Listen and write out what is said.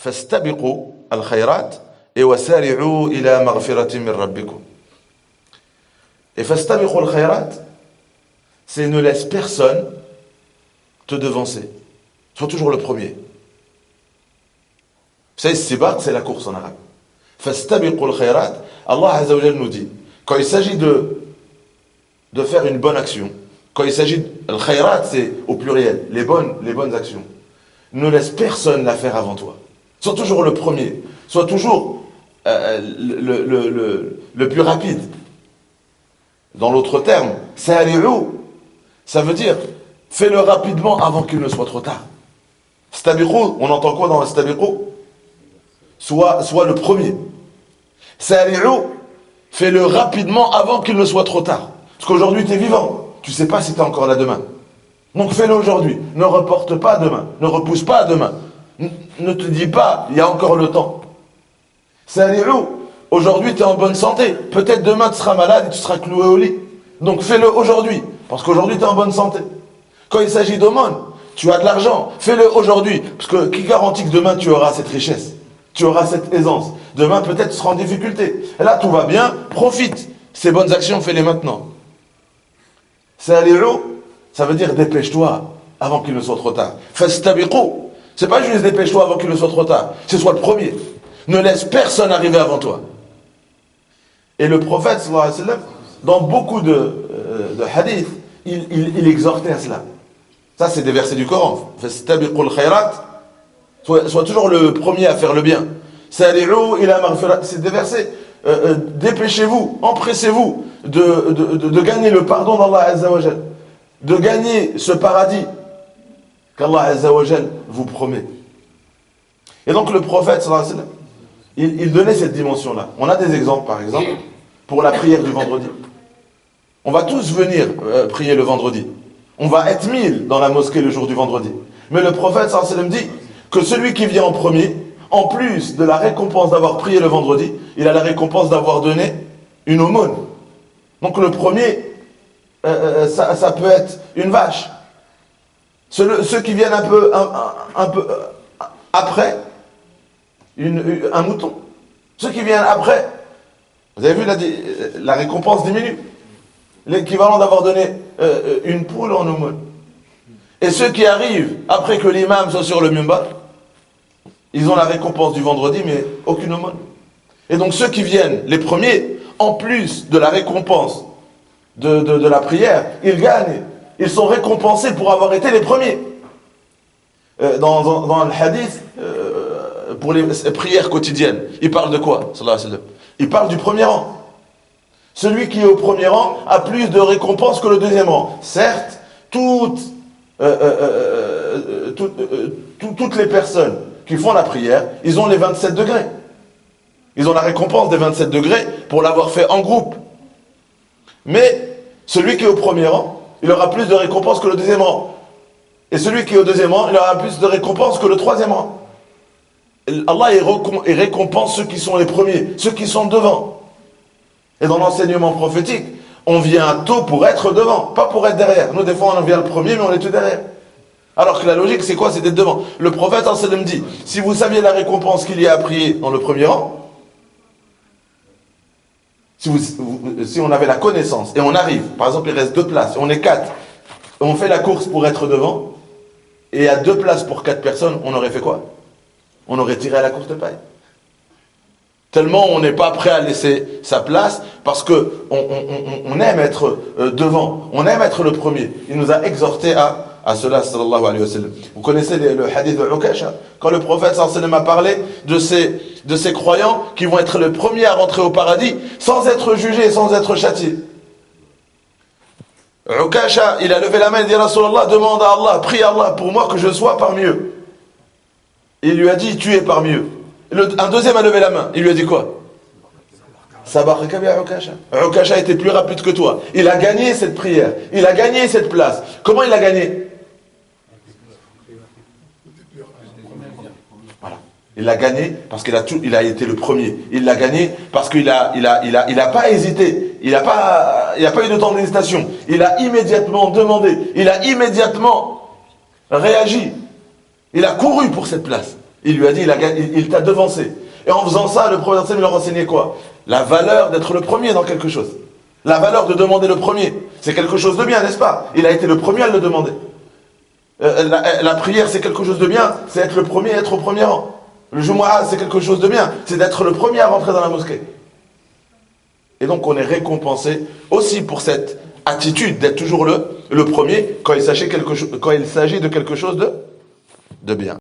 فاستبقوا الخيرات et وسارعوا إلى مغفرة من ربكم. Et فاستبقوا الخيرات, c'est ne laisse personne te devancer. Sois toujours le premier. Vous savez, sibaq, c'est la course en arabe. فاستبقوا الخيرات, Allah Azza wa Jalla nous dit, quand il s'agit de faire une bonne action, quand il s'agit le khayrat, c'est au pluriel, les bonnes actions. Ne laisse personne la faire avant toi. Sois toujours le premier. Sois toujours le plus rapide. Dans l'autre terme, sari'u, ça veut dire fais-le rapidement avant qu'il ne soit trop tard. Stabiqu, on entend quoi dans le stabiqu? Sois le premier. Sari'u, fais-le rapidement avant qu'il ne soit trop tard. Parce qu'aujourd'hui tu es vivant. Tu ne sais pas si tu es encore là demain. Donc fais-le aujourd'hui. Ne reporte pas demain. Ne repousse pas demain. Ne te dis pas, il y a encore le temps. Sari'u, aujourd'hui tu es en bonne santé. Peut-être demain tu seras malade et tu seras cloué au lit. Donc fais-le aujourd'hui. Parce qu'aujourd'hui tu es en bonne santé. Quand il s'agit d'aumône, tu as de l'argent. Fais-le aujourd'hui. Parce que qui garantit que demain tu auras cette richesse? Tu auras cette aisance. Demain peut-être tu seras en difficulté. Et là tout va bien, profite. Ces bonnes actions, fais-les maintenant. Sari'u, ça veut dire dépêche-toi avant qu'il ne soit trop tard. Fastabiqu, c'est pas juste dépêche-toi avant qu'il ne soit trop tard, c'est sois le premier. Ne laisse personne arriver avant toi. Et le prophète, sallallahu alayhi wa sallam, dans beaucoup de hadiths, il exhortait à cela. Ça, c'est des versets du Coran. Fastabiqu al-khayrat, sois toujours le premier à faire le bien. Sari'u ila maghfira, c'est des versets. Dépêchez-vous, empressez-vous de gagner le pardon d'Allah Azza wa Jal, de gagner ce paradis qu'Allah Azza wa Jal vous promet. Et donc le prophète sallallahu alayhi wa sallam, il donnait cette dimension-là. On a des exemples, par exemple, pour la prière du vendredi. On va tous venir prier le vendredi. On va être 1000 dans la mosquée le jour du vendredi. Mais le prophète sallallahu alayhi wa sallam dit que celui qui vient en premier, en plus de la récompense d'avoir prié le vendredi, il a la récompense d'avoir donné une aumône. Donc le premier, ça peut être une vache. Ceux qui viennent un peu après, un mouton. Ceux qui viennent après, vous avez vu, la récompense diminue. L'équivalent d'avoir donné une poule en aumône. Et ceux qui arrivent après que l'imam soit sur le minbar, ils ont la récompense du vendredi, mais aucune aumône. Et donc ceux qui viennent, les premiers, en plus de la récompense de la prière, ils gagnent. Ils sont récompensés pour avoir été les premiers. Dans le hadith, pour les prières quotidiennes, il parle de quoi, sallallahu alayhi wa sallam? Il parle du premier rang. Celui qui est au premier rang a plus de récompense que le deuxième rang. Certes, toutes les personnes qui font la prière, ils ont les 27 degrés. Ils ont la récompense des 27 degrés pour l'avoir fait en groupe. Mais celui qui est au premier rang, il aura plus de récompense que le deuxième rang. Et celui qui est au deuxième rang, il aura plus de récompense que le troisième rang. Allah il récompense ceux qui sont les premiers, ceux qui sont devant. Et dans l'enseignement prophétique, on vient tôt pour être devant, pas pour être derrière. Nous, des fois, on vient le premier, mais on est tout derrière. Alors que la logique, c'est quoi? C'est d'être devant. Le prophète en sallam dit, si vous saviez la récompense qu'il y a à prier dans le premier rang, si on avait la connaissance, et on arrive, par exemple, il reste 2 places, on est 4, on fait la course pour être devant, et il y a 2 places pour 4 personnes, on aurait fait quoi? On aurait tiré à la courte paille. Tellement on n'est pas prêt à laisser sa place, parce que on aime être devant, on aime être le premier. Il nous a exhorté à cela, sallallahu alayhi wa sallam. Vous connaissez le hadith de Ukasha, quand le prophète sallallahu alayhi wa sallam a parlé de ces croyants qui vont être les premiers à rentrer au paradis sans être jugés, sans être châtiés. Ukasha, il a levé la main et dit, Rasulallah, demande à Allah, prie à Allah pour moi que je sois parmi eux. Il lui a dit, tu es parmi eux. Un deuxième a levé la main, il lui a dit quoi? Sabaraka bi Ukasha. Ukasha était plus rapide que toi. Il a gagné cette prière, il a gagné cette place. Comment il a gagné? Voilà. Il l'a gagné parce il a été le premier. Il l'a gagné parce qu'il a pas hésité. Il n'a pas eu de temps d'hésitation. Il a immédiatement demandé. Il a immédiatement réagi. Il a couru pour cette place. Il lui a dit, il t'a devancé. Et en faisant ça, le prophète il leur enseignait quoi? La valeur d'être le premier dans quelque chose. La valeur de demander le premier. C'est quelque chose de bien, n'est-ce pas? Il a été le premier à le demander. La prière, c'est quelque chose de bien, c'est être le premier, être au premier rang. Le Jumu'ah, c'est quelque chose de bien, c'est d'être le premier à rentrer dans la mosquée. Et donc on est récompensé aussi pour cette attitude d'être toujours le premier quand il s'agit de quelque chose de bien.